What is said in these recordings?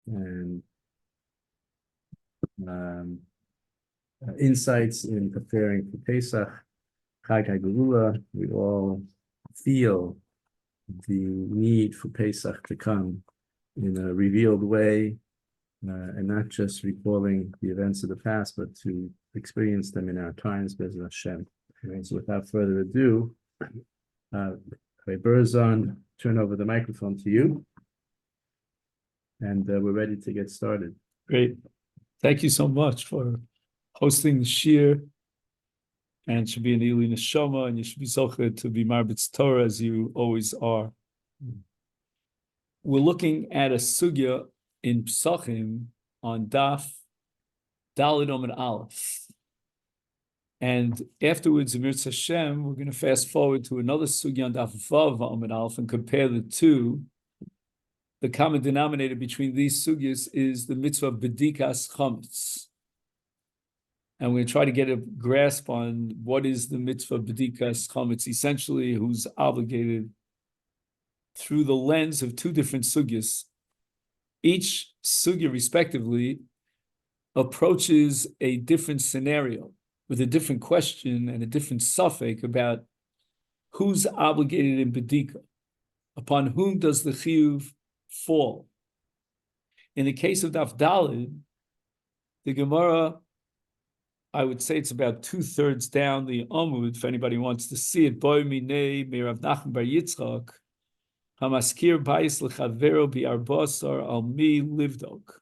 and insights in preparing for Pesach, Chag HaGeula. We all feel the need for Pesach to come in a revealed way, and not just recalling the events of the past, but to experience them in our times, Be'ez Hashem. So without further ado, Berzon, turn over the microphone to you, and we're ready to get started. Great. Thank you so much for hosting the shir, and it should be an Ili Neshama, and you should be zocheh to be Marbitz Torah as you always are. We're looking at a sugya in Pesachim on Daf Daled Amud Aleph. And afterwards, in Mirz Hashem, we're going to fast forward to another sugya on Daf Vav Amud Aleph and compare the two. The common denominator between these sugyas is the mitzvah of BedikasChometz. And we're going to try to get a grasp on what is the mitzvah of BedikasChometz, essentially who's obligated through the lens of two different sugyas. Each sugya, respectively, approaches a different scenario with a different question and a different suffix about who's obligated in Bedika, upon whom does the chiyuv fall. In the case of Daf Daled, the Gemara, I would say it's about 2/3 down the Amud, if anybody wants to see it. Boi minei Rav Nachman bar Yitzchak, hamaskir bayis lechavero bi'arbasar al mi livdok.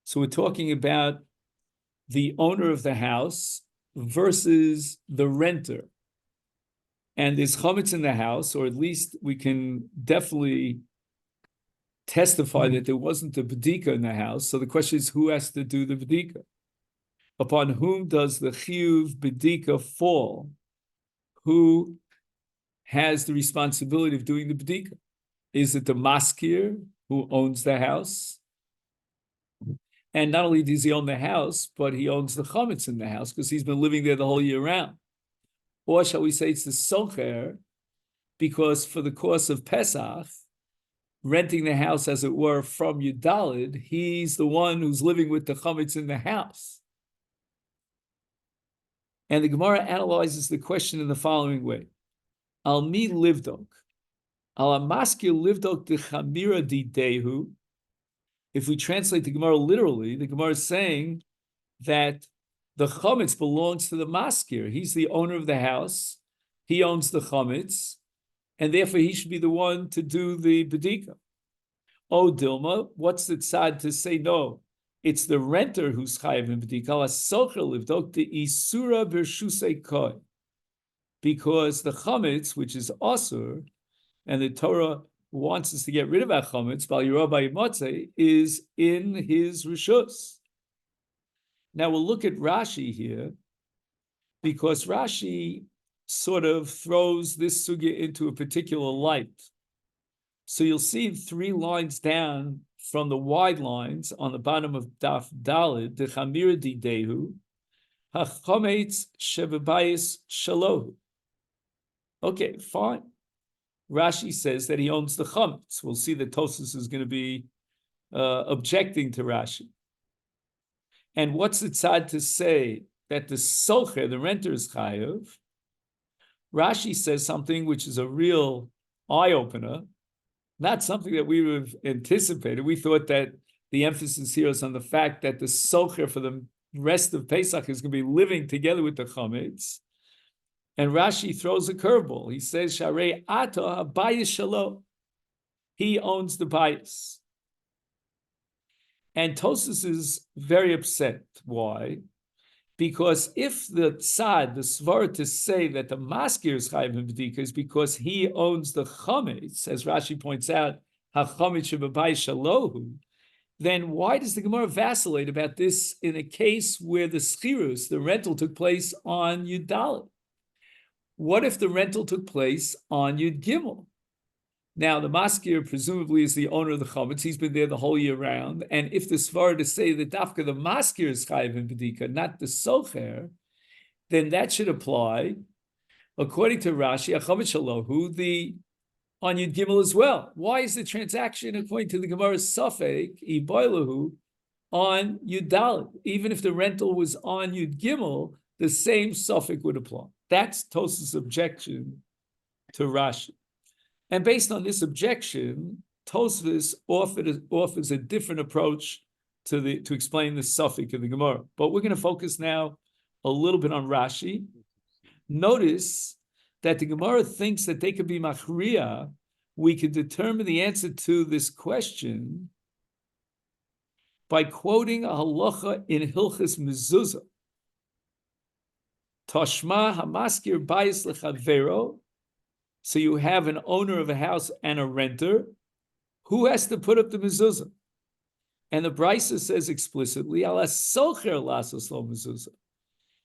So we're talking about the owner of the house versus the renter. And there's chametz in the house, or at least we can definitely testify that there wasn't a bedika in the house. So the question is, who has to do the bedika? Upon whom does the chiyuv bedika fall? Who has the responsibility of doing the bedika? Is it the maskir who owns the house? And not only does he own the house, but he owns the chametz in the house because he's been living there the whole year round. Or shall we say it's the socher, because for the course of Pesach, renting the house, as it were, from Yudalid, he's the one who's living with the chametz in the house. And the Gemara analyzes the question in the following way. Al mi livdok, al amaskir livdok de chamira di dehu. If we translate the Gemara literally, the Gemara is saying that the chametz belongs to the maskir. He's the owner of the house. He owns the chametz, and therefore he should be the one to do the bedika. Oh, Dilma, what's the tzad to say no? It's the renter who's chayav in bedika. Asocher livdok de isura b'rshusei koi, because the chametz, which is asur, and the Torah wants us to get rid of our chametz, bal yirah b'yimatzeh, is in his rishus. Now we'll look at Rashi here, because Rashi sort of throws this sugya into a particular light. So you'll see 3 lines down from the wide lines on the bottom of Daf Daled, the Chamira di Dehu, HaChometz Shebebayis Shalohu. Okay, fine. Rashi says that he owns the chametz. We'll see that Tosfos is going to be objecting to Rashi. And what's the tzad to say that the socher, the renter, is chayav? Rashi says something which is a real eye-opener, not something that we would have anticipated. We thought that the emphasis here is on the fact that the socher for the rest of Pesach is going to be living together with the chametz. And Rashi throws a curveball. He says, Sharei ata habayis shalo. He owns the bayis. And Tosfos is very upset. Why? Because if the tzad, the svara to say that the maskir is chayav in bedika is because he owns the chametz, as Rashi points out, ha-chametz shebebayis shalohu, then why does the Gemara vacillate about this in a case where the schirus, the rental, took place on Yud Daled? What if the rental took place on Yud Gimel? Now, the maskir presumably is the owner of the chametz. He's been there the whole year round. And if the svara to say that dafka the maskir is chayiv in bedika, not the socher, then that should apply, according to Rashi, a chametz shalohu, the on Yud Gimel as well. Why is the transaction, according to the Gemara's Safek, Iboilahu, on Yud Dalet? Even if the rental was on Yud Gimel, the same suffix would apply. That's Tosafos' objection to Rashi. And based on this objection, Tosafos offers a different approach to explain the suffix of the Gemara. But we're going to focus now a little bit on Rashi. Notice that the Gemara thinks that they could be machriya. We could determine the answer to this question by quoting a halacha in Hilchas Mezuzah. Tashma hamaskir bayis lechavero. So you have an owner of a house and a renter. Who has to put up the mezuzah? And the Brisa says explicitly, ala socher lasos lo mezuzah.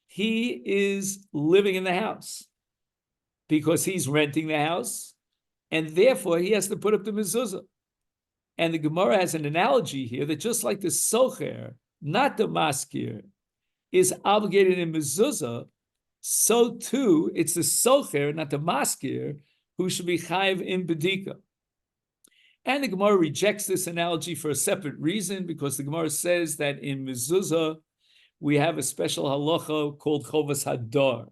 He is living in the house because he's renting the house, and therefore he has to put up the mezuzah. And the Gemara has an analogy here that just like the socher, not the maskir, is obligated in mezuzah, so too it's the socher, not the maskir, who should be chayiv in bedika. And the Gemara rejects this analogy for a separate reason, because the Gemara says that in mezuzah we have a special halacha called chovas hadar.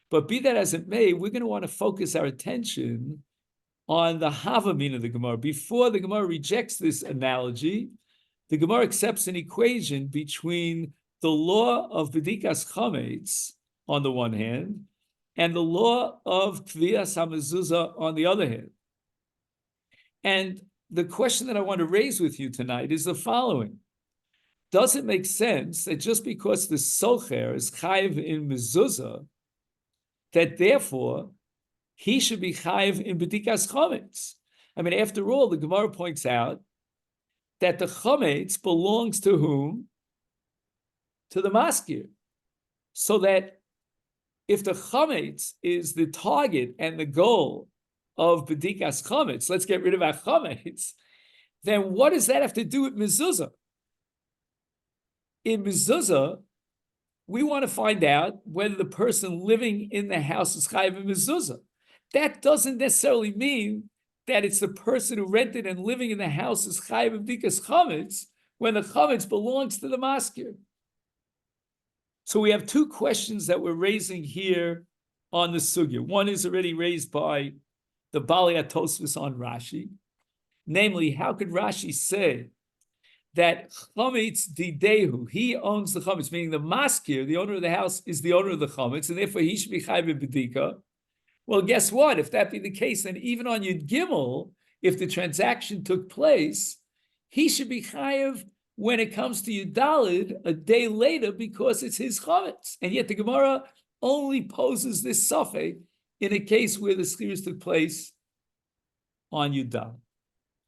But be that as it may, we're going to want to focus our attention on the havamin of the Gemara. Before the Gemara rejects this analogy, the Gemara accepts an equation between the law of BedikasChometz on the one hand, and the law of Kviyas HaMezuzah on the other hand. And the question that I want to raise with you tonight is the following. Does it make sense that just because the socher is chayiv in mezuzah, that therefore he should be chayiv in BedikasChometz? I mean, after all, the Gemara points out that the chometz belongs to whom? To the maskir. So that if the chometz is the target and the goal of BedikasChometz, let's get rid of our chometz, then what does that have to do with mezuzah? In mezuzah, we want to find out whether the person living in the house is chayiv in mezuzah. That doesn't necessarily mean that it's the person who rented and living in the house is chayiv in BedikasChometz when the chometz belongs to the maskir. So we have two questions that we're raising here on the sugya. One is already raised by the Bali Tosafos on Rashi. Namely, how could Rashi say that chometz didehu, he owns the chometz, meaning the maskir, the owner of the house, is the owner of the chometz, and therefore he should be chayiv in bedika? Well, guess what? If that be the case, then even on Yud Gimel, if the transaction took place, he should be chayiv when it comes to Yud Daled a day later because it's his chometz. And yet the Gemara only poses this suffix in a case where the schirus took place on Yud Daled.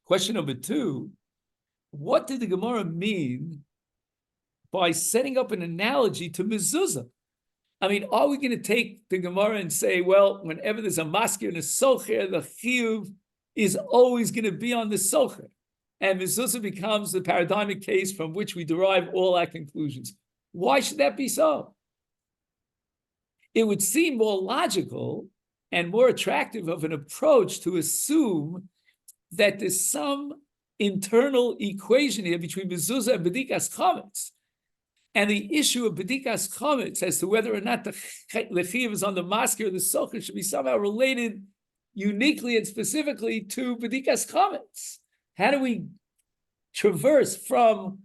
Question number two, what did the Gemara mean by setting up an analogy to mezuzah? I mean, are we going to take the Gemara and say, well, whenever there's a maskir and a socher, the chiyuv is always going to be on the socher, and mezuzah becomes the paradigmic case from which we derive all our conclusions? Why should that be so? It would seem more logical and more attractive of an approach to assume that there's some internal equation here between mezuzah and BedikasChometz. And the issue of BedikasChometz as to whether or not the chiyuv is on the maskir or the socher should be somehow related uniquely and specifically to BedikasChometz. How do we traverse from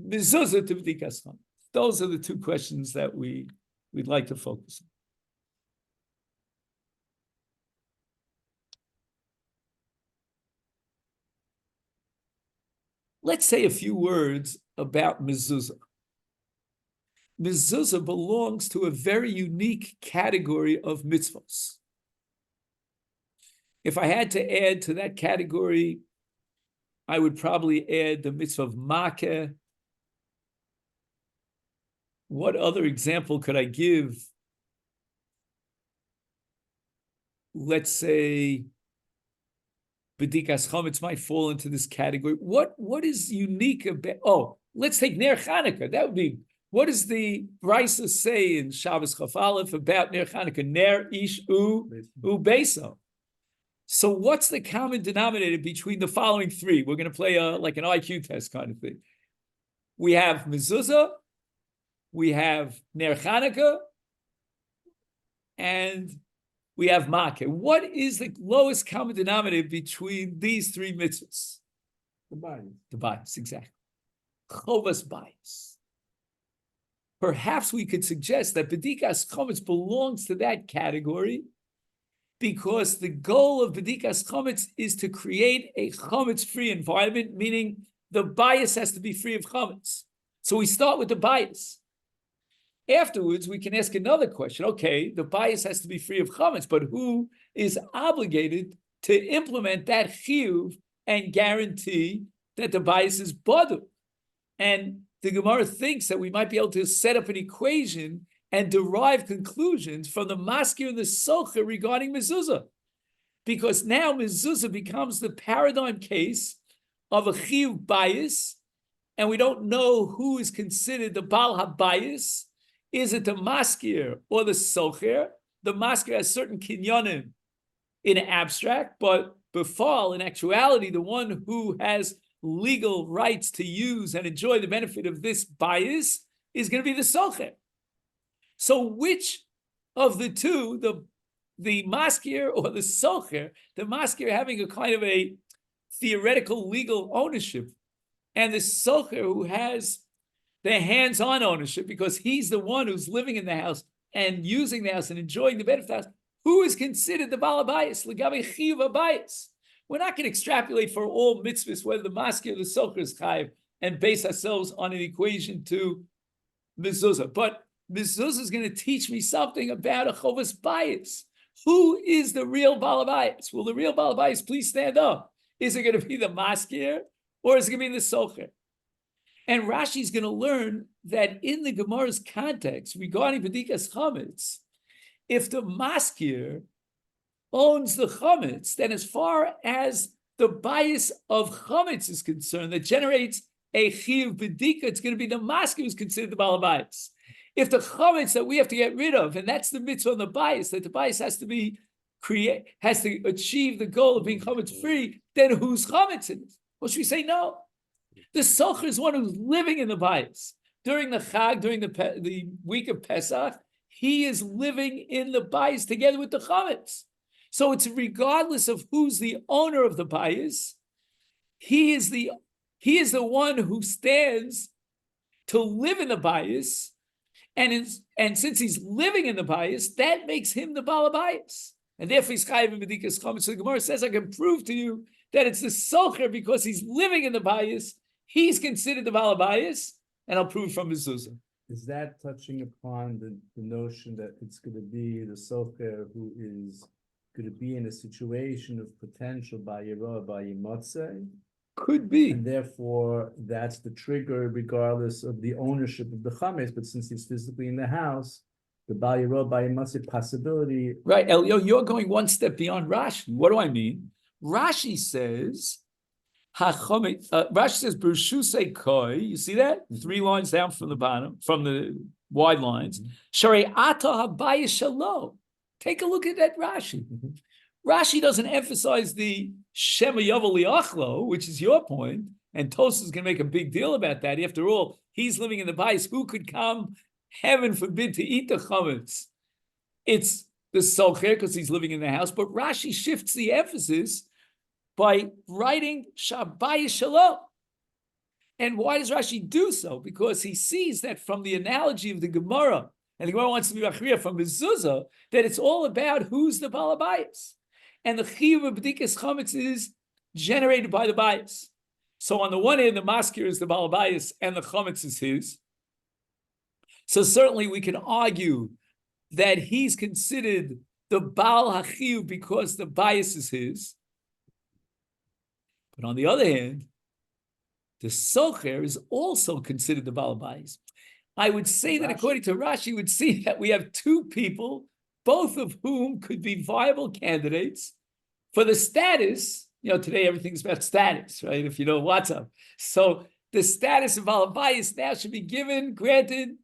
mezuzah to BedikasChometz? Those are the two questions that we'd like to focus on. Let's say a few words about mezuzah. Mezuzah belongs to a very unique category of mitzvos. If I had to add to that category, I would probably add the mitzvah of makeh. What other example could I give? Let's say BedikasChometz might fall into this category. What is unique about? Oh, let's take Ner Chanukah. That would be. What does the Brisa say in Shabbos Chaf Aleph about Ner Chanukah? Ner ish u beso. So what's the common denominator between the following three? We're going to play like an IQ test kind of thing. We have mezuzah, we have ner Chanukah, and we have makeh. What is the lowest common denominator between these three mitzvahs? The bias. The bias, exactly. Chovas bias. Perhaps we could suggest that BedikasChometz belongs to that category because the goal of BedikasChometz is to create a chometz-free environment, meaning the bias has to be free of chometz. So we start with the bias. Afterwards, we can ask another question. Okay, the bias has to be free of chometz, but who is obligated to implement that chiyuv and guarantee that the bias is badu? And the Gemara thinks that we might be able to set up an equation and derive conclusions from the maskir and the socher regarding mezuzah. Because now mezuzah becomes the paradigm case of a chiyuv bias, and we don't know who is considered the Baal HaBayis. Is it the maskir or the socher? The maskir has certain kinyonim in abstract, but befall, in actuality, the one who has legal rights to use and enjoy the benefit of this bias is going to be the socher. So which of the two, the maskir or the socher, the maskir having a kind of a theoretical legal ownership, and the socher who has the hands-on ownership because he's the one who's living in the house and using the house and enjoying the benefit of the house, who is considered the Baal HaBayis, l'gabe chiyuv habayis? We're not going to extrapolate for all mitzvahs whether the maskir or the socher is chayiv and base ourselves on an equation to mezuzah. But mezuzah is going to teach me something about a chovas bias. Who is the real Baal HaBayis? Will the real Baal HaBayis please stand up? Is it going to be the maskir or is it going to be the socher? And Rashi is going to learn that in the Gemara's context regarding BedikasChometz, if the maskir owns the chometz, then as far as the bias of chometz is concerned, that generates a chiyuv bedika, it's going to be the maskir who's considered the Baal HaBayis. If the chometz that we have to get rid of, and that's the mitzvah on the bias, that the bias has to achieve the goal of being chometz free, then whose chometz in it? Well, should we say no? The socher is one who's living in the bias. During the Chag, during the week of Pesach, he is living in the bias together with the chometz. So it's regardless of who's the owner of the bias, he is the one who stands to live in the bias, and since he's living in the bias, that makes him the Baal HaBayis. And therefore he's chayiv in BedikasChometz. So the Gemara says, I can prove to you that it's the socher because he's living in the bias. He's considered the Baal HaBayis, and I'll prove from mezuzah. Is that touching upon the notion that it's going to be the socher who is going to be in a situation of potential bayirah, bayimotze? Could be. And therefore, that's the trigger regardless of the ownership of the chametz, but since he's physically in the house, the bayirah, bayimotze possibility. Right, Elio, you're going one step beyond Rashi. What do I mean? Rashi says, Rashi says, Bershusei koi, you see that? 3 lines down from the bottom, from the wide lines. Sharei ata habayis shalo. Take a look at that Rashi. Rashi doesn't emphasize the Shema Yovel Liachlo, which is your point, and Tosas is going to make a big deal about that. After all, he's living in the bias. Who could come, heaven forbid, to eat the chametz? It's the socher because he's living in the house. But Rashi shifts the emphasis by writing Shabayis Shalom. And why does Rashi do so? Because he sees that from the analogy of the Gemara, and the Gemara wants to be machriya from mezuzah, that it's all about who's the Baal HaBayis. And the chiyuv of BedikasChometz is generated by the bias. So on the one hand, the maskir is the Baal HaBayis and the chometz is his. So certainly we can argue that he's considered the Baal HaChiyuv because the bias is his. But on the other hand, the socher is also considered the Baal HaBayis. I would say that according to Rashi, would see that we have 2 people, both of whom could be viable candidates for the status. You know, today everything's about status, right? If you know WhatsApp. So the status of Baal HaBayis now should be given, granted,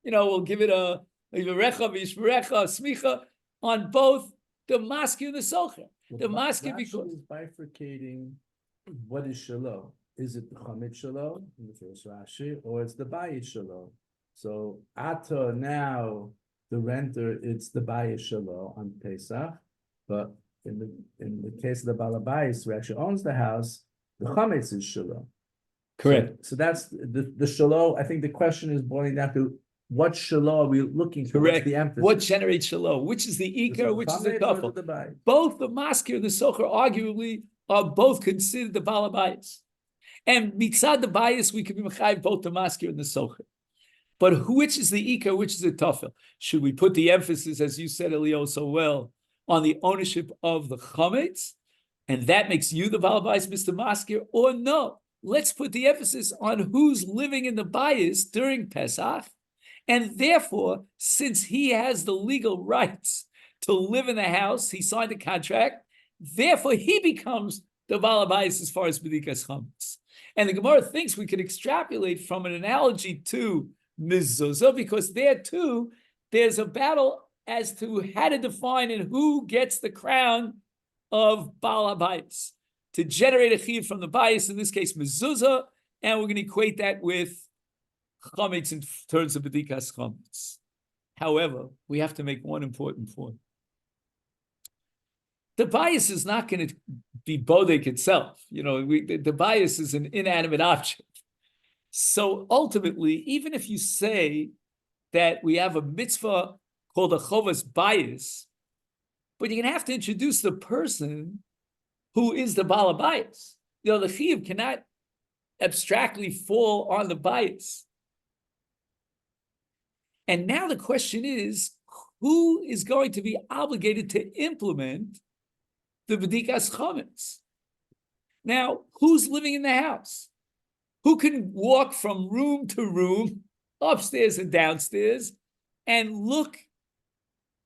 you know, we'll give it a smicha on both the maskir and the socher. The maskir Rashi because is bifurcating what is shalom. Is it the Chometz shalom in the first Rashi, or it's the bayis shalom? So Ata now the renter, it's the bayis shalom on Pesach, but in the case of the Balabais, who actually owns the house, the Chometz is shalom. correct. So that's the shalom. I think the question is boiling down to what shalom are we looking for? Correct. What's the emphasis? What generates shalom? Which is the Is it ikar? Which is the Chometz or is kafel? it the bayis? Both the maskir and the socher arguably are both considered the balabayis. And mitzad the bias, we can be mechayiv both the maskir and the socher. But which is the ikar? Which is the tafel? Should we put the emphasis, as you said, Elio, so well, on the ownership of the chometz, and that makes you the balabayis, Mr. Maskir, or no? Let's put the emphasis on who's living in the bias during Pesach. And therefore, since he has the legal rights to live in the house, he signed a contract, therefore he becomes the balabais as far as BedikasChometz. And the Gemara thinks we could extrapolate from an analogy to mezuzah, because there too, there's a battle as to how to define and who gets the crown of balabais to generate a chiyuv from the bias, in this case mezuzah, and we're going to equate that with chometz in terms of BedikasChometz. However, we have to make one important point. The bias is not going to be bodek itself. The bias is an inanimate object. So ultimately, even if you say that we have a mitzvah called a chovas bias, but you're going to have to introduce the person who is the balabayis. The chiyuv cannot abstractly fall on the bias. And now the question is, who is going to be obligated to implement the BedikasChometz? Now, who's living in the house? Who can walk from room to room, upstairs and downstairs, and look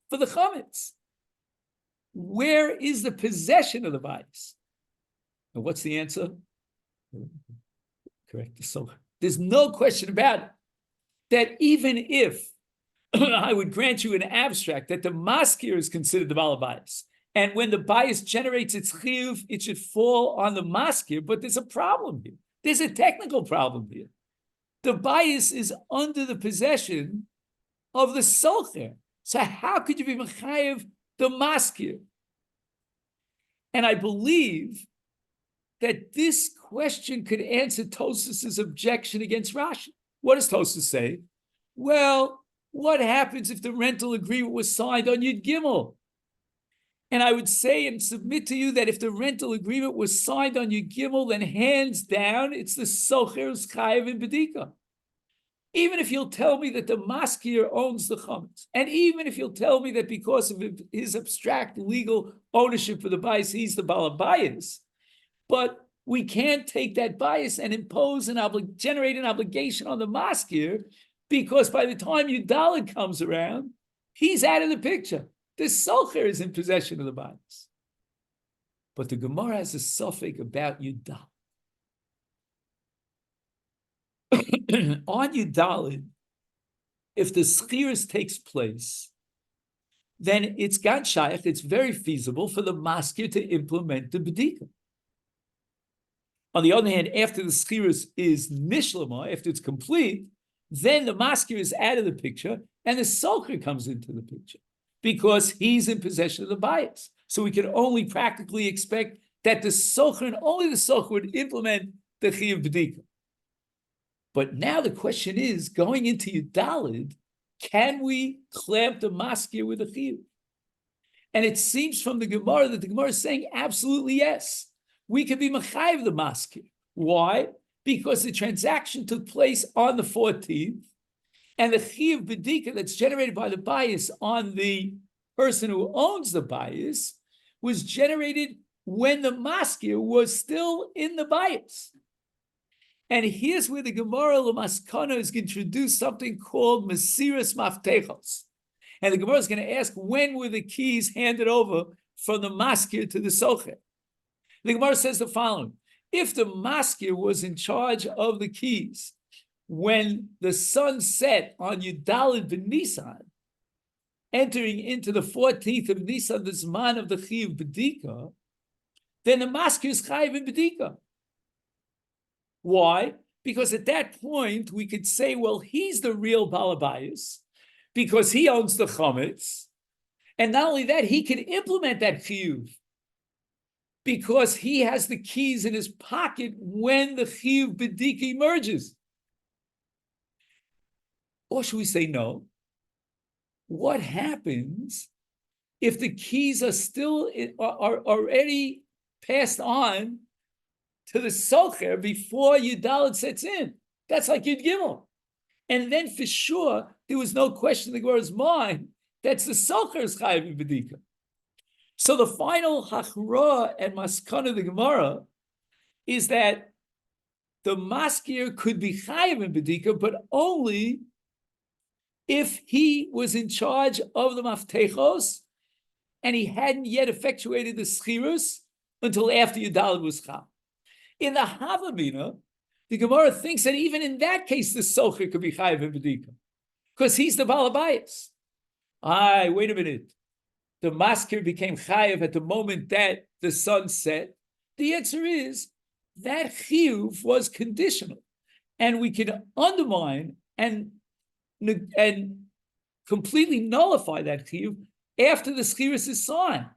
for the chometz? Where is the possession of the bias? And what's the answer? Correct. So there's no question about it, that even if I would grant you an abstract that the maskir is considered the balabayis, and when the bias generates its chiyuv, it should fall on the maskir, but there's a problem here. There's a technical problem here. The bias is under the possession of the socher. So how could you be mechayev the maskir? And I believe that this question could answer Tosfos's objection against Rashi. What does Tosfos say? Well, what happens if the rental agreement was signed on Yud Gimel? And I would say and submit to you that if the rental agreement was signed on Yud Gimel, then hands down, it's the socher's chayev in bedika. Even if you'll tell me that the maskir owns the chometz, and even if you'll tell me that because of his abstract legal ownership for the bias, he's the balabayis, but we can't take that bias and impose generate an obligation on the maskir, because by the time Yudalid comes around, he's out of the picture. The socher is in possession of the bias. But the Gemara has a suffix about Yudalid. On Yudalid, if the schiras takes place, then it's gan shaykh, it's very feasible for the maskir to implement the bedika. On the other hand, after the schiras is nishlama, after it's complete, then the maskir is out of the picture and the socher comes into the picture because he's in possession of the bias. So we can only practically expect that the socher and only the socher would implement the chiyuv bedika. But now the question is, going into Yudalid, can we clamp the maskir with a chiyuv? And it seems from the Gemara that the Gemara is saying absolutely yes. We can be mechayev the maskir. Why? Because the transaction took place on the 14th, and the chiyuv bedika that's generated by the bias on the person who owns the bias was generated when the maskir was still in the bias. And here's where the Gemara L'maskana is going to introduce something called Mesiras Maftechos. And the Gemara is going to ask, when were the keys handed over from the maskir to the socher? The Gemara says the following: if the maskir was in charge of the keys when the sun set on Yudalid B'Nisan, entering into the 14th of Nisan, the Zman of the Chiyuv Bedika, then the maskir is chayiv in Bedika. Why? Because at that point, we could say, well, he's the real Balabayas, because he owns the Chometz, and not only that, he can implement that Chiyuv, because he has the keys in his pocket when the Chiyuv Bedika emerges. Or should we say no? What happens if the keys are still are already passed on to the Socher before Yudalit sets in? That's like Yud Gimel. And then for sure, there was no question in the Gemara's mind that's the Socher's Chayiv in Bedika. So the final Hachra and Maskana of the Gemara is that the Maskir could be Chayiv in Bedika, but only if he was in charge of the Maftechos and he hadn't yet effectuated the Schirus until after Yudalit was Chal. In the Havamina, the Gemara thinks that even in that case, the Socher could be Chayiv in Bedika, because he's the Balabayas. Wait a minute. The Maskir became Chayiv at the moment that the sun set. The answer is that Chiyuv was conditional, and we can undermine and completely nullify that chiyuv after the schiris is signed.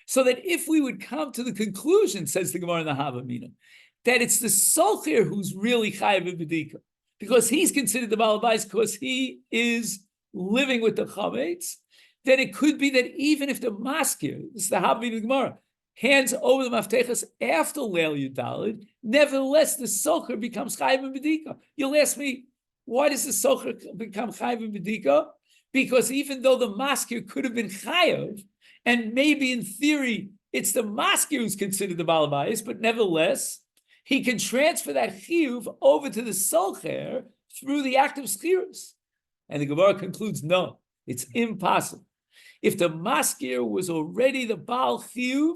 So that if we would come to the conclusion, says the Gemara in the Havamina, that it's the Socher who's really chayiv in Bedika, because he's considered the Balabais because he is living with the Chometz, then it could be that even if the Maskir, this is the Havamina Gemara, hands over the Maftechas after Leil Yudalid, nevertheless the Socher becomes chayiv in Bedika. You'll ask me, why does the Socher become chayiv in Bedika? Because even though the Maskir could have been chayiv, and maybe in theory it's the Maskir who's considered the Balabayas, but nevertheless, he can transfer that chiyuv over to the Socher through the act of Schiros. And the Gemara concludes, no, it's impossible. If the Maskir was already the Baal chiyuv,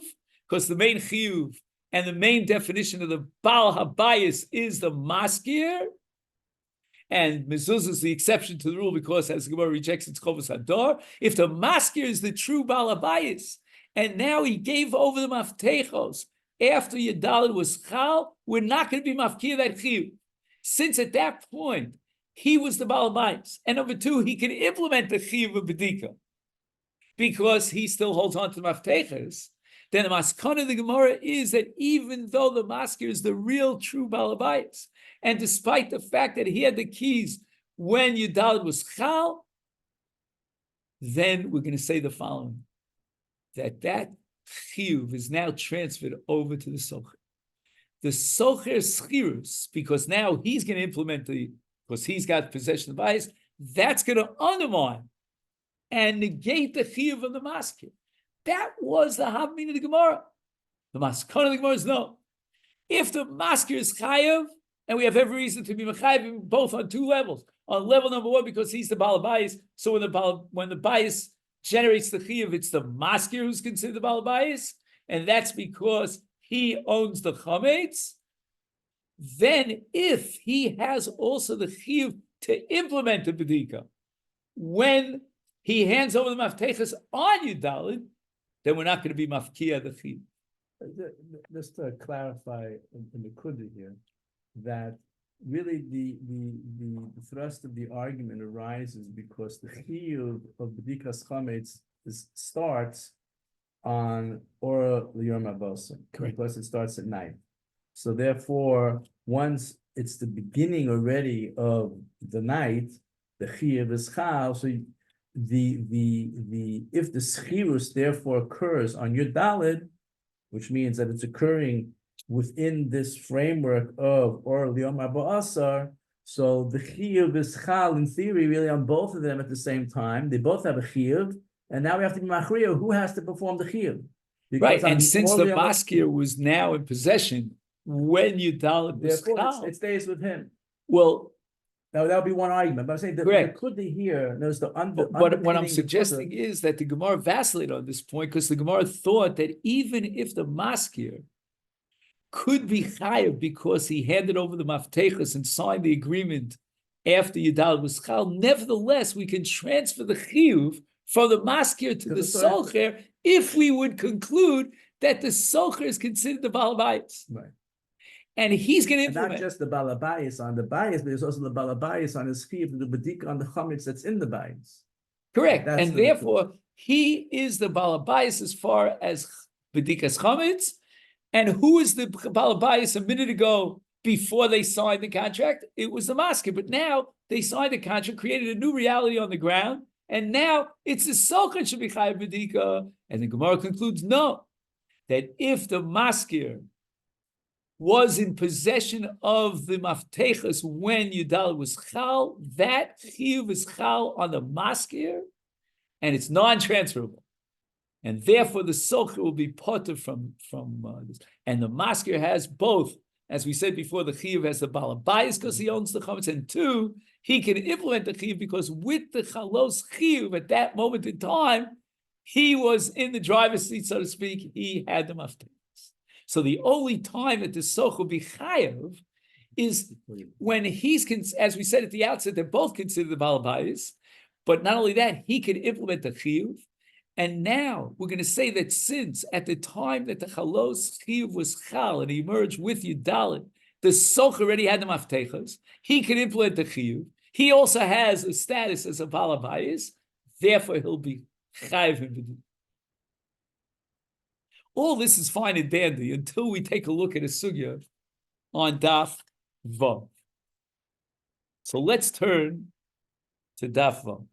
because the main chiyuv and the main definition of the Baal Habayis is the Maskir, and mezuzah is the exception to the rule because, as the Gemara rejects its chovos hadar, if the maskir is the true balabayis, and now he gave over the maftechos after Yadalid was chal, we're not going to be mafkir that chiyuv, since at that point he was the balabayis, and number two, he can implement the chiyuv of bedika because he still holds on to the maftechos. Then the maskana of the Gemara is that even though the maskir is the real true balabayis, and despite the fact that he had the keys when Yudalid was chal, then we're going to say the following, that chiyuv is now transferred over to the Socher. The Socher schirus, because now he's going to implement because he's got possession of the bias, that's going to undermine and negate the chiyuv of the maskir. That was the Havamina of the Gemara. The maskana of the Gemara is no. If the maskir is chayav, and we have every reason to be mechayiv both on two levels. On level number one, because he's the balabayis, so when the bias generates the chiyuv, it's the maskir who's considered the balabayis, and that's because he owns the chometz. Then, if he has also the chiyuv to implement the bedika, when he hands over the maftechas on Yudalid, then we're not going to be mafkia the chiyuv. Just to clarify in the Kudda here, that really the thrust of the argument arises because the chiyuv of BedikasChometz starts on Ora L'Yom HaBosem, because it starts at night. So therefore, once it's the beginning already of the night, the chiyuv is chal. So if the schirus therefore occurs on Yudalid, which means that it's occurring within this framework of Or L'Yom HaBa'asar, so the chiyuv is chal in theory really on both of them at the same time. They both have a chiyuv, and now we have to be machriya who has to perform the chiyuv. Right, and since the maskir was now in possession when Yudalid was chal, it stays with him. Well, now that would be one argument, but I'm saying that the Kudda here knows the but what I'm suggesting is that the Gemara vacillated on this point because the Gemara thought that even if the maskir could be chayav because he handed over the maftechas and signed the agreement after Yudalid was chal, nevertheless we can transfer the chiyuv from the maskir to the socher, if we would conclude that the socher is considered the balabayis. Right. And he's going to And implement. not just the balabayis on the bias, but there's also the balabayis on his chiv, the bedika on the chometz that's in the bias. Correct. That's And therefore, he is the balabayis as far as BedikasChometz. And who is the balabayis a minute ago before they signed the contract? It was the masker. But now they signed the contract, created a new reality on the ground. And now it's the socher should be chayav bedika. And the Gemara concludes, no, that if the masker was in possession of the maftechas when Yudal was chal, that chiyuv is chal on the maskir, and it's non-transferable, and therefore the socher will be potter from this. And the maskir has both, as we said before, the chiyuv has the balabayis because he owns the chametz, and two, he can implement the chiyuv because with the chalos chiyuv at that moment in time, he was in the driver's seat, so to speak. He had the maftechas. So the only time that the soch will be chayav is when he's, as we said at the outset, they're both considered the balabayis, but not only that, he can implement the chiyuv. And now we're going to say that since at the time that the chalos chiyuv was chal and he emerged with Yudalit, the soch already had the maftechas, he can implement the chiyuv. He also has a status as a balabayis, therefore he'll be chayav in b'din. All this is fine and dandy until we take a look at a sugya on Daf Vav. So let's turn to Daf Vav.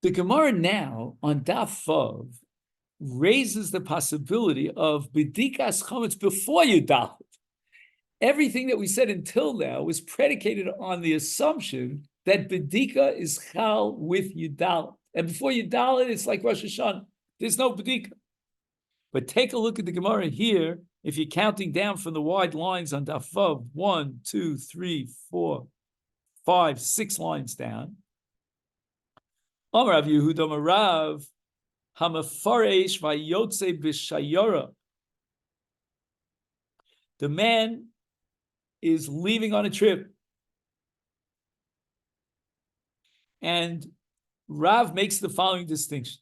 The Gemara now on Daf Vav raises the possibility of BedikasChometz before Yudalit. Everything that we said until now was predicated on the assumption that bedika is chal with Yudalit. And before Yudalit, it's like Rosh Hashanah. There's no bedika. But take a look at the Gemara here. If you're counting down from the wide lines on Daf Vav, 1, 2, 3, 4, 5, 6 lines down. Amar Rav Yehuda Amar Rav Hamafaresh Vayotze B'Shayora. The man is leaving on a trip. And Rav makes the following distinction.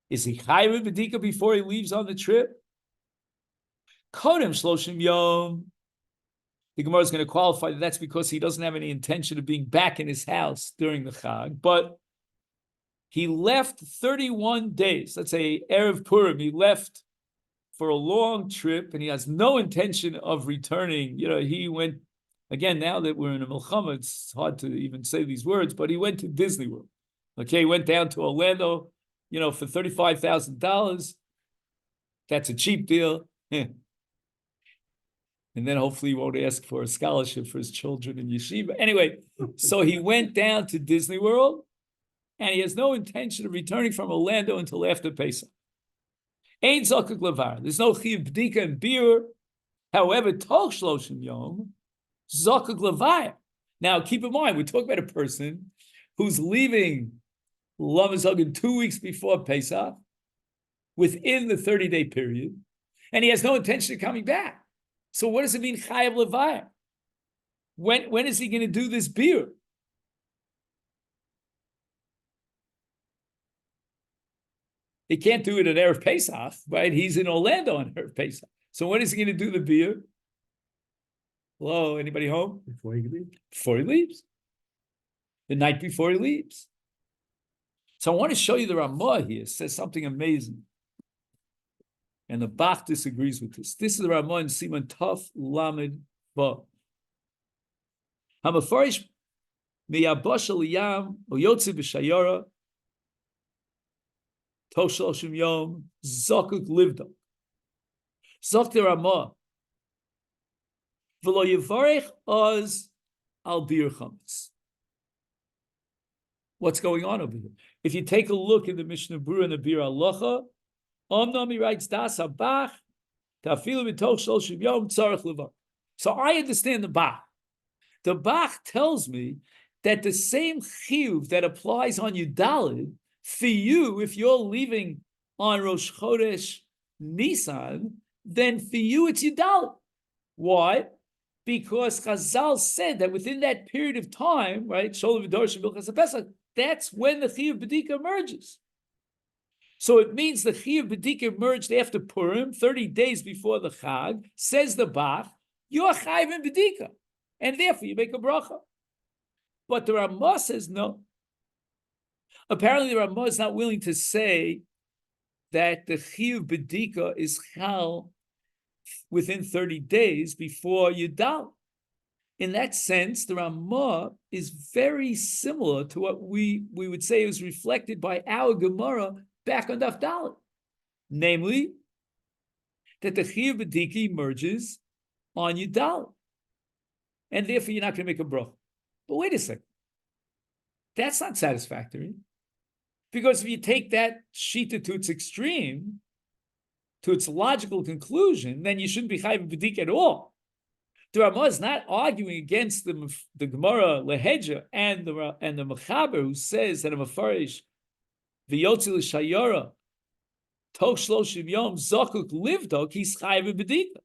Is he chayav b'dika before he leaves on the trip? Kodem shloshim yom. The Gemara is going to qualify that that's because he doesn't have any intention of being back in his house during the Chag, but he left 31 days. Let's say Erev Purim, he left for a long trip and he has no intention of returning. You know, he went, again, now that we're in a Milchama, it's hard to even say these words, but he went to Disney World. Okay, he went down to Orlando, you know, for $35,000. That's a cheap deal. And then hopefully he won't ask for a scholarship for his children in yeshiva. Anyway, so he went down to Disney World and he has no intention of returning from Orlando until after Pesach. Ain't zakuk levar. There's no chiv b'dika and beer. However, toch shloshim yom, zakuk levar. Now, keep in mind, we're talking about a person who's leaving Lamazog 2 weeks before Pesach, within the 30-day period, and he has no intention of coming back. So what does it mean, chayav levar? When is he going to do this beer? He can't do it at Erev Pesach, right? He's in Orlando on Erev Pesach. So when is he going to do the beer? Hello, anybody home? Before he leaves. Before he leaves. The night before he leaves. So I want to show you the Ramah here. It says something amazing. And the Bach disagrees with this. This is the Ramah in Siman Tov Lamed Vav. Hamafarish miyabosh aliyam oyotzi b'shayora Toshloshim Yom Zakuk Livda. Zok the Ramah. V'lo Yevarech Oz Al Bir Chametz. What's going on over here? If you take a look in the Mishnah Berurah and the Bir Halacha, Omnam he writes Das Habach Tafilu B'Toch Shloshim Yom Tzarech Levar. So I understand the Bach. The Bach tells me that the same chiyuv that applies on Yudalid, for you, if you're leaving on Rosh Chodesh Nisan, then for you it's Yudalid. Why? because Chazal said that within that period of time, right, Sholem v'Dorsh and Bilchas HaPesach, that's when the Chiyuv B'dika emerges. So it means the Chiyuv B'dika emerged after Purim, 30 days before the Chag. Says the Bach, you're Chayiv in B'dika, and therefore you make a bracha. But the Ramah says no. Apparently the Ramah is not willing to say that the Chiyuv B'dika is Chal within 30 days before Yudal. In that sense, the Ramah is very similar to what we would say is reflected by our Gemara back on Daf Dalet. Namely, that the Chiyuv B'dika emerges on Yudal. And therefore you're not going to make a bracha. But wait a second. That's not satisfactory. Because if you take that shita to its extreme, to its logical conclusion, then you shouldn't be chayiv b'dika at all. The Ramah is not arguing against the Gemara Leheja and the Mechaber, who says that a Mefarish v'yotzi l'shayara toch shloshim yom zakuk livdok, he's chayiv b'dika.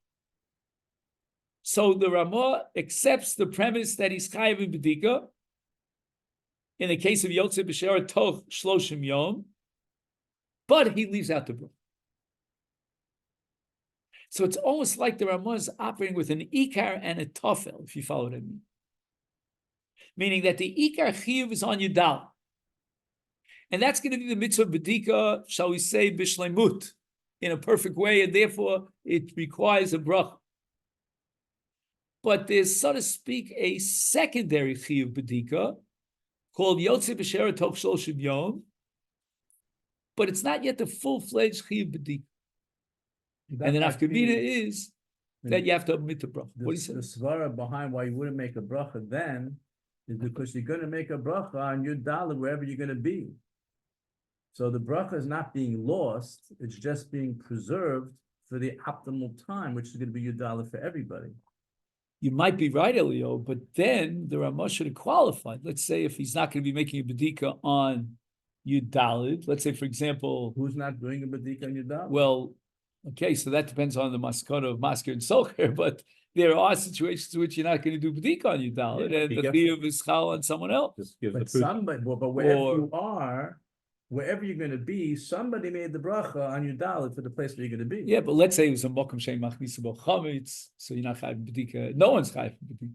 So the Ramah accepts the premise that he's chayiv b'dika in the case of Yotze B'Shara Toch Shloshim Yom, but he leaves out the bracha. So it's almost like the Ramah is operating with an Ikar and a Tofel, if you follow what I mean. Meaning that the Ikar Chiyuv is on Yudal. And that's going to be the mitzvah B'dika, shall we say, B'Shleimut, in a perfect way, and therefore it requires a bracha. But there's, so to speak, a secondary Chiyuv B'dika, called Yotze B'Shera Toch Shloshim Yom, but it's not yet the full-fledged Chiyuv B'dika. And the nafkamina is that you have to omit the bracha. What do you say? The svara behind why you wouldn't make a bracha then is because you're going to make a bracha on your dollar wherever you're going to be. So the bracha is not being lost; it's just being preserved for the optimal time, which is going to be your dollar for everybody. You might be right, Elio, but then the Ramah should have qualified. Let's say if he's not going to be making a bedika on Yud Daled, let's say, for example... Who's not doing a bedika on Yud Daled? Well, okay, so that depends on the maskana of Masker and Socher, but there are situations in which you're not going to do bedika on Yud Daled, and the chiyuv is chal on someone else. But somebody, but wherever you are, wherever you're going to be, somebody made the bracha on your dollar for the place where you're going to be. Yeah, but let's say it was a mokum shein machnis BedikasChometz, so you're not chayiv bedika. No one's chayiv bedika. Do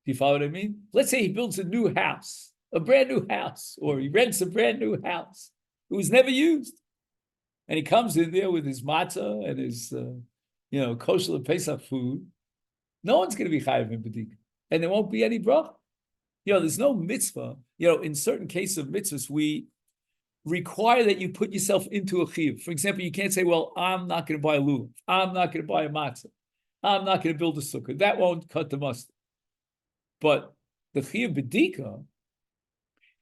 you follow what I mean? Let's say he builds a new house, a brand new house, or he rents a brand new house. It was never used, and he comes in there with his matzah and his, kosher Pesach food. No one's going to be chayiv in bedika, and there won't be any bracha. There's no mitzvah. In certain cases of mitzvahs, we require that you put yourself into a chiyuv. For example, you can't say, well, I'm not going to buy a lulav. I'm not going to buy a matzah. I'm not going to build a sukkah. That won't cut the mustard. But the chiyuv bedika,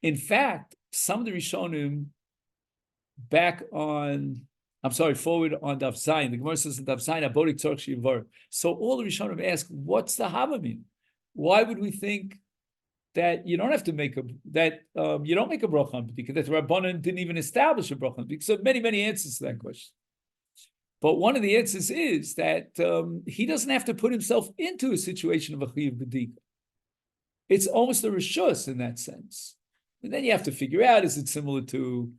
in fact, some of the Rishonim forward on Daf Zayin, the Gemara says in Daf Zayin, Abodik Tzorch Shivar. So all the Rishonim ask, what's the hava mean? Why would we think that you don't have to make you don't make a bracha on bedika, that the Rabbanan didn't even establish a bracha on bedika? So many, many answers to that question. But one of the answers is that he doesn't have to put himself into a situation of a chiyuv bedika. It's almost a reshus in that sense. And then you have to figure out, is it similar to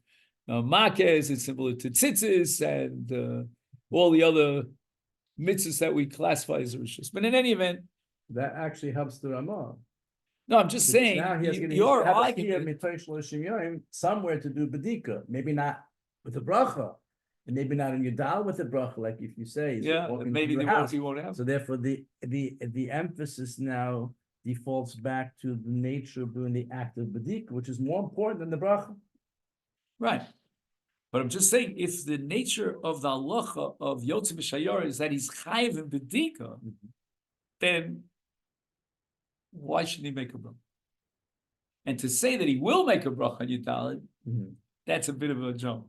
makeh, is it similar to tzitzis, and all the other mitzvahs that we classify as a reshus. But in any event, that actually helps the Ramah. No, I'm just saying, you're arguing somewhere to do bedika, maybe not with a bracha, and maybe not in your dal with a bracha, like if you say, maybe the house you won't have. So therefore, the emphasis now defaults back to the nature of doing the act of bedika, which is more important than the bracha. Right. But I'm just saying, if the nature of the halacha of Yotze B'Shayar is that he's chayiv in bedika, then why shouldn't he make a bracha? And to say that he will make a bracha on Yud Daled, that's a bit of a jump.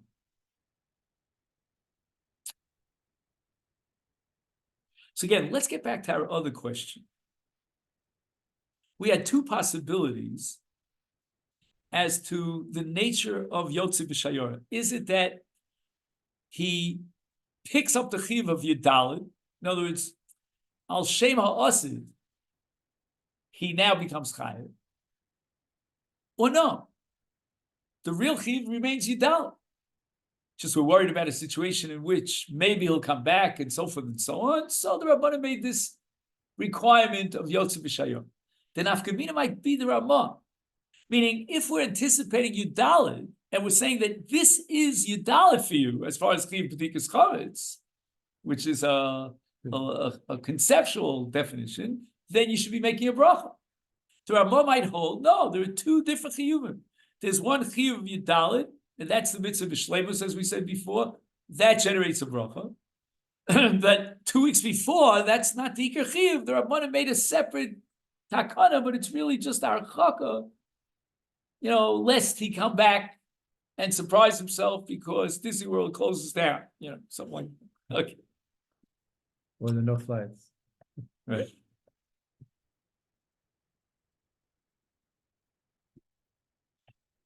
So again, let's get back to our other question. We had two possibilities as to the nature of Yotze B'Shayara. Is it that he picks up the chiv of Yud Daled? In other words, Al Shem HaAsid, he now becomes chayiv. Or no, the real chiyuv remains yidal. Just we're worried about a situation in which maybe he'll come back and so forth and so on. So the Rabbanan made this requirement of Yotze B'Shayor. The nafkamina might be the Ramah. Meaning, if we're anticipating Yudalit, and we're saying that this is Yudalit for you, as far as Chiyuv BedikasChometz, which is a conceptual definition, then you should be making a bracha. The Ramah might hold, no, there are two different chiyuvim. There's one chiyuv of Yudalit, and that's the mitzvah b'shleimus, as we said before. That generates a bracha. That 2 weeks before, that's not the ikar chiyuv. The Ramah made a separate takana, but it's really just our chaka, lest he come back and surprise himself because Disney World closes down, something like that. Okay. Or there are no flights. Right.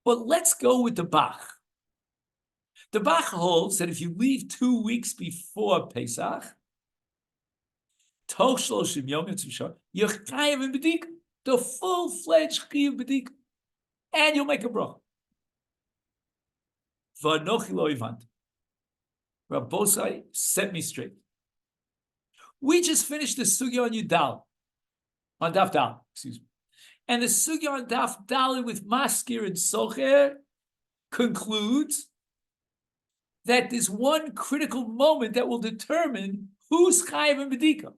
But let's go with the Bach. The Bach holds that if you leave 2 weeks before Pesach, Toch Shloshim Yom Yitzvah, you're chayav in bedika, the full-fledged chiyuv bedika, and you'll make a bracha. V'anochi lo ivanti. Rabbosai, set me straight. We just finished the sugya on Yudal, on Daf Dal, excuse me. And the sugya on Daf Dal with Maskir and Socher concludes that there's one critical moment that will determine who's chayav and bedika.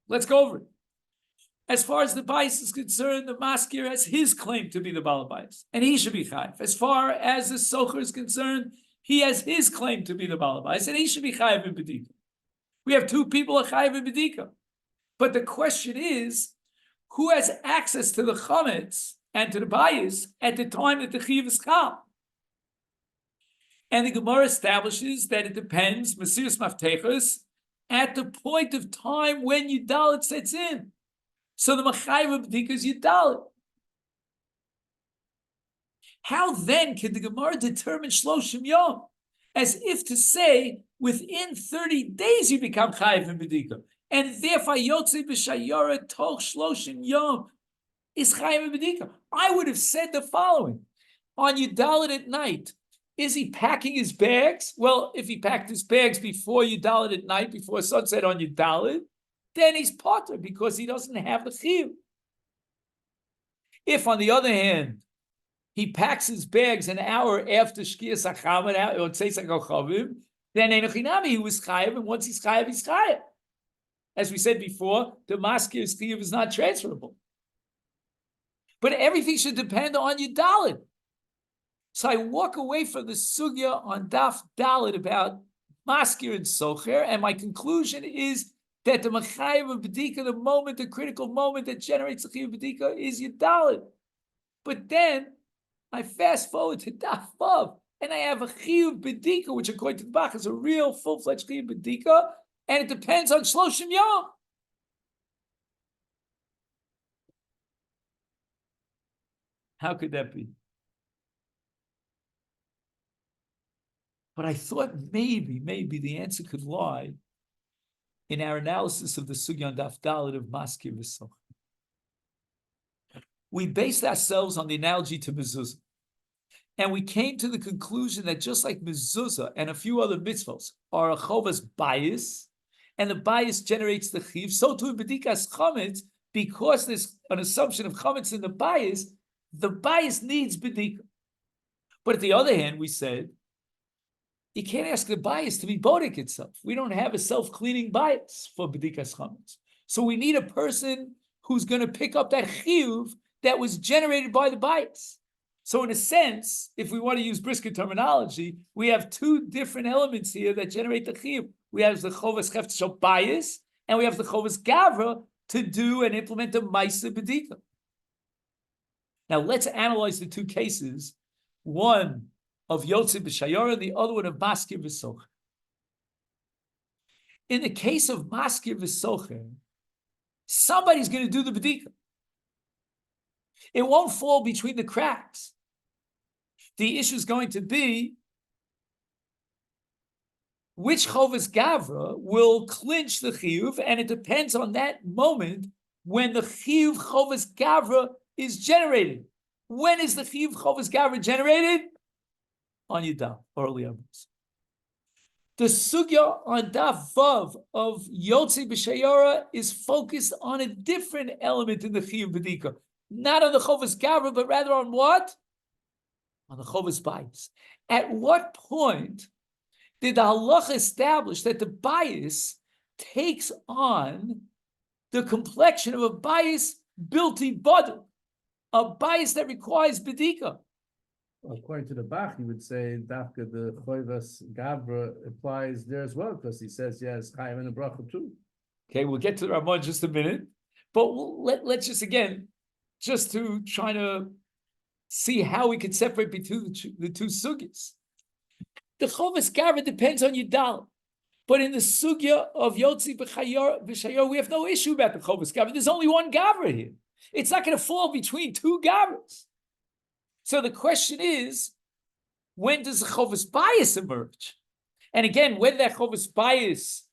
Let's go over it. As far as the bias is concerned, the Maskir has his claim to be the Baal bias, and he should be chayav. As far as the Socher is concerned, he has his claim to be the Baal bias, and he should be chayav and bedika. We have two people chayav and bedika. But the question is, who has access to the chometz and to the bias at the time that the chiyuv is chal? And the Gemara establishes that it depends, Mesiras Maftechos, at the point of time when Yudalit sets in. So the Machayev B'dika is Yudalit. How then can the Gemara determine Shloshim Yom? As if to say, within 30 days you become Chayev and B'dika. And therefore, Yotze B'Shayora Toch Shloshim Yom is Chayev and B'dika. I would have said the following. On Yudalit at night, is he packing his bags? Well, if he packed his bags before Yudalit at night, before sunset on Yudalit, then he's potter because he doesn't have the chiyuv. If, on the other hand, he packs his bags an hour after Shkiyas HaChamad or Tzeis HaChavim, then Einochinami, he was chayav, and once he's chayav, he's chayav. As we said before, the Maskir's chiyuv is not transferable. But everything should depend on Yudalit. So I walk away from the sugya on Daf Dalit about Maskir and Socher, and my conclusion is that the Machayev of Bedika, the critical moment that generates the Chiyuv Bedika is Yudalit. But then I fast forward to Daf Vav, and I have a Chiyuv Bedika, which according to the Bach is a real full-fledged Chiyuv Bedika, and it depends on Shloshim Yom. How could that be? But I thought maybe the answer could lie in our analysis of the Sugya on Daf Dalet of Maskir V'Soch. We based ourselves on the analogy to mezuzah. And we came to the conclusion that just like mezuzah and a few other mitzvos are a chovas bias, and the bias generates the chiv, so too in BedikasChometz, because there's an assumption of chometz in the bias needs bedika. But at the other hand, we said, you can't ask the bias to be bodek itself. We don't have a self-cleaning bias for BedikasChometz. So we need a person who's going to pick up that chiyuv that was generated by the bias. So in a sense, if we want to use brisker terminology, we have two different elements here that generate the chiyuv. We have the chovas chefetz bias, and we have the chovas gavra to do and implement the ma'aseh bedika. Now let's analyze the two cases. One of Yotze B'Shayora, and the other one of Maskir V'Socher. In the case of Maskir V'Socher, somebody's going to do the bedika. It won't fall between the cracks. The issue is going to be which Chovas Gavra will clinch the chiyuv, and it depends on that moment when the chiyuv chovas gavra is generated. When is the chiyuv chovas gavra generated? On Yudal, early Amos. The sugya on Daf Vav of Yotzi B'Shayora is focused on a different element in the chiyuv bedika, not on the chovas gavra, but rather on what? On the chovas bayis. At what point did the halacha establish that the bias takes on the complexion of a bias bilti badr, a bias that requires bedika? According to the Bach, he would say Dafka the Choivas Gabra applies there as well, because he says yes, Chaim and a bracha too. Okay, we'll get to the Ramah in just a minute, but let's just again, just to try to see how we can separate between the two sugyas. The Chovas Gavra depends on Yudal, but in the sugya of Yotzi B'Shayor, we have no issue about the Chovas Gavra. There's only one Gavra here. It's not going to fall between two Gavras. So the question is, when does the Chovas bias emerge? And again, whether that Chovas bias,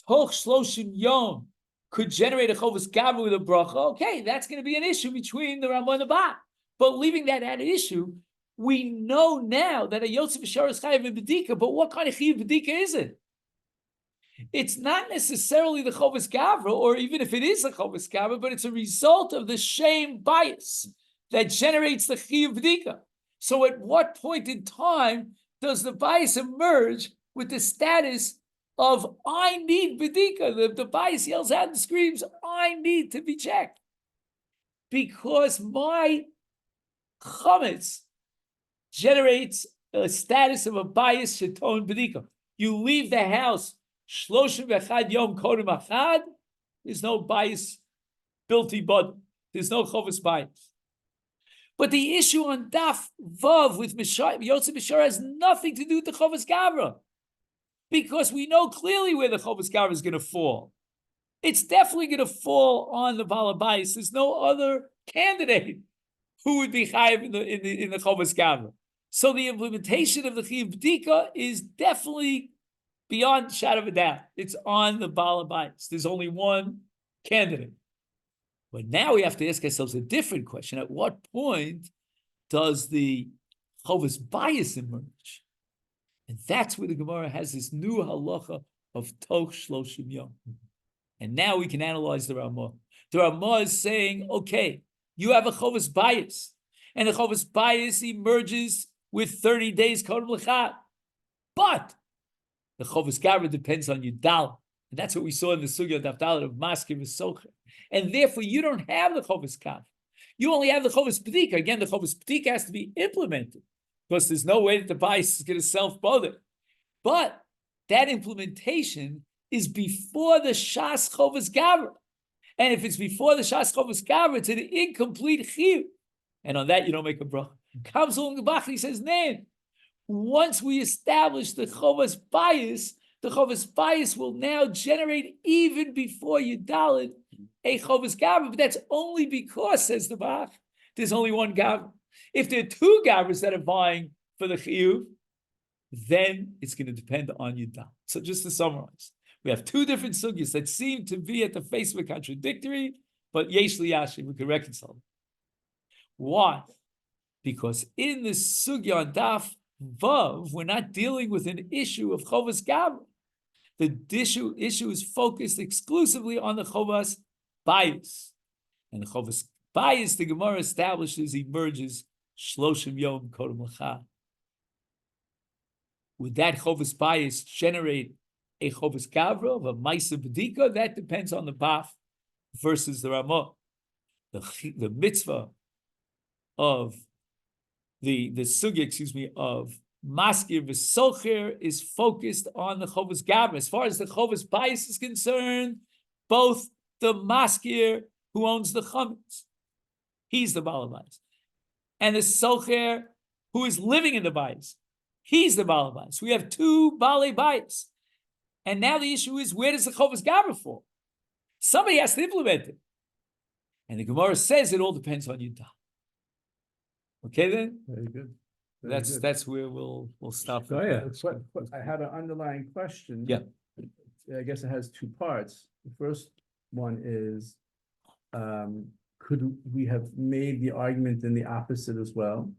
Toch Shloshim Yom, could generate a Chovas Gavra with a bracha, okay, that's going to be an issue between the Ramah and the Bach. But leaving that at an issue, we know now that a Yotzi B'Shayor is chayav in bedika, but what kind of chiyuv bedika is it? It's not necessarily the Chovas Gavra, or even if it is a Chovas Gavra, but it's a result of the shame bias that generates the chiyuv bedika. So at what point in time does the bias emerge with the status of I need bedika? The bias yells out and screams, I need to be checked. Because my chometz generates a status of a bias sheton bedika. You leave the house, shloshim v'echad yom kodem achad, there's no bias bilti bod. There's no chovas bias. But the issue on Daf Vav with Yotzi B'Shayor has nothing to do with the chovas gavra, because we know clearly where the chovas gavra is going to fall. It's definitely going to fall on the balabais. There's no other candidate who would be chayav in the chovas gavra. So the implementation of the chiyuv b'dika is definitely beyond a shadow of a doubt. It's on the balabais. There's only one candidate. But now we have to ask ourselves a different question. At what point does the chovas bias emerge? And that's where the Gemara has this new halacha of toch shloshim yom. And now we can analyze the Ramah. The Ramah is saying, okay, you have a chovas bias, and the chovas bias emerges with 30 days kodem l'chad. But the chovas gavra depends on Yudal. And that's what we saw in the sugya of Dafdalit of Maskir V'Socher. And therefore, you don't have the chovas kav. You only have the chovas b'dika. Again, the chovas b'dika has to be implemented, because there's no way that the bias is going to self-bother. But that implementation is before the shas chovas gavra. And if it's before the shas chovas gavra, it's an incomplete chiyuv. And on that, you don't make a bracha. Comes along the Bach, he says, "Nan, once we establish the chovas bias, the chovas bias will now generate even before Yudalid a chovas gavra." But that's only because, says the Bach, there's only one gavra. If there are two gavras that are vying for the chiyuv, then it's going to depend on Yudal. So just to summarize, we have two different sugyas that seem to be at the face of a contradictory, but yesh liyashi, we can reconcile them. Why? Because in this sugya on Daf Vav, we're not dealing with an issue of chovas gavra. The issue is focused exclusively on the chovas bias. And the chovas bias, the Gemara establishes, emerges shloshim yom kodem l'chad. Would that chovas bias generate a chovas gavra of a ma'isa b'dika? That depends on the Bach versus the Ramah. The mitzvah of the sugya, of Maskir V'Socher is focused on the chovas gavra. As far as the chovas bias is concerned, both the Maskir who owns the chametz, he's the balabais, and the Socher who is living in the bias, he's the balabais. We have two balei bias. And now the issue is, where does the chovas gavra fall? Somebody has to implement it. And the Gemara says it all depends on Yudal. Okay then? Very good. That's where we'll stop. So yeah, I had an underlying question. Yeah. I guess it has two parts. The first one is, could we have made the argument in the opposite as well?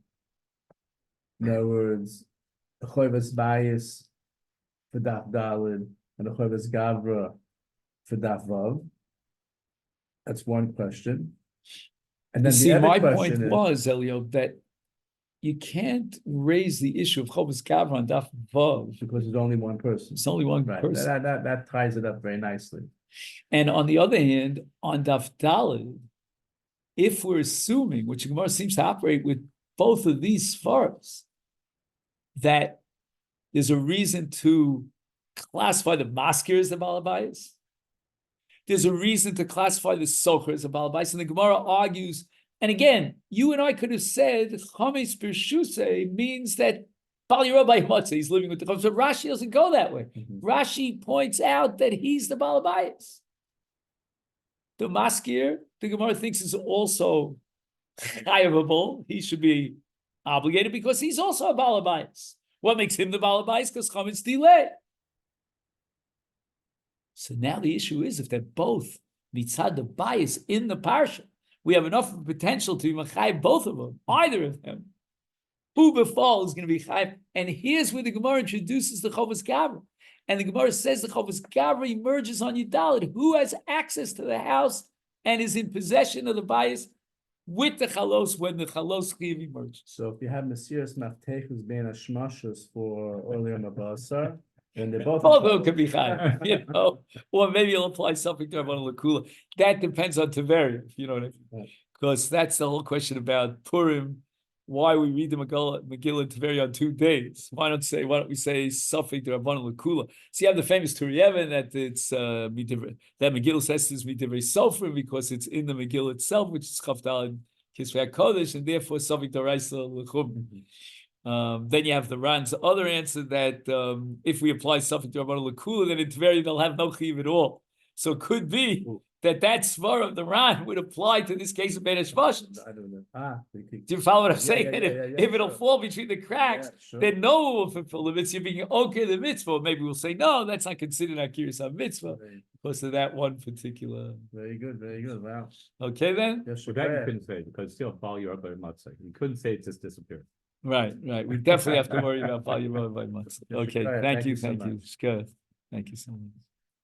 In other words, the Chovas Bias for Daf Dalid and the Chovas Gavra for Daf Vav. That's one question. And You then see, the other my point question is, was, Elio, that you can't raise the issue of Chovas Gavra on Daf Vav. because there's only one person. It's only one Right. person. That ties it up very nicely. And on the other hand, on Daf Dalid, if we're assuming, which Gemara seems to operate with both of these svaros, that there's a reason to classify the maskir as the balabayas, there's a reason to classify the socher as a balabayas, and the Gemara argues. And again, you and I could have said Chometz Birshusei means that Bali Rabbi Matzah, he's living with the Chometz, but Rashi doesn't go that way. Rashi points out that he's the balabayas. The maskir, the Gemara thinks, is also chayavable. He should be obligated because he's also a balabayas. What makes him the balabayas? Because Chometz delay. So now the issue is, if they're both mitzad the bias in the parsha, we have enough potential to be machayv both of them, either of them. Who befall is going to be chayv? And here's where the Gemara introduces the Chovas Gavra. And the Gemara says the Chovas Gavra emerges on Yudalit. Who has access to the house and is in possession of the bias with the chalos when the chalos chiv emerges? So if you have Mesiras Maftechus being a shmashus for earlier Mabasar, and they both of them could be chayv, you know, or maybe you'll apply something to Rabban Lakula. That depends on Tiveria, you know what I mean? Because that's the whole question about Purim. Why we read the Megillah and Tiveria on 2 days? Why don't we say something to Rabban Lakula? So you have the famous Turiyevin that it's that Megillah says is Midivrei Sofrim because it's in the Megillah itself, which is Chavdal and Kisvei HaKodesh, and therefore something to Raisa L'chum. Then you have the Ran's other answer that if we apply something to Rabban Lakula, then in Tiveria they'll have no chiv at all. So it could be that svar of the Ran would apply to this case of Ben Hashmashim. I don't know. Do you follow what I'm saying? If it'll sure. fall between the cracks, then no one will fulfill the mitzvah. You're being okay the mitzvah. Maybe we'll say, no, that's not considered Akiris on mitzvah because of that one particular. Very good, very good. Wow. Okay, then? Yes, that you couldn't say because still Bal Yerubah Matzah. You couldn't say it just disappeared. Right. We definitely have to worry about Bal Yerubah by Matzah. Okay, thank you. So much. Good. Thank you so much.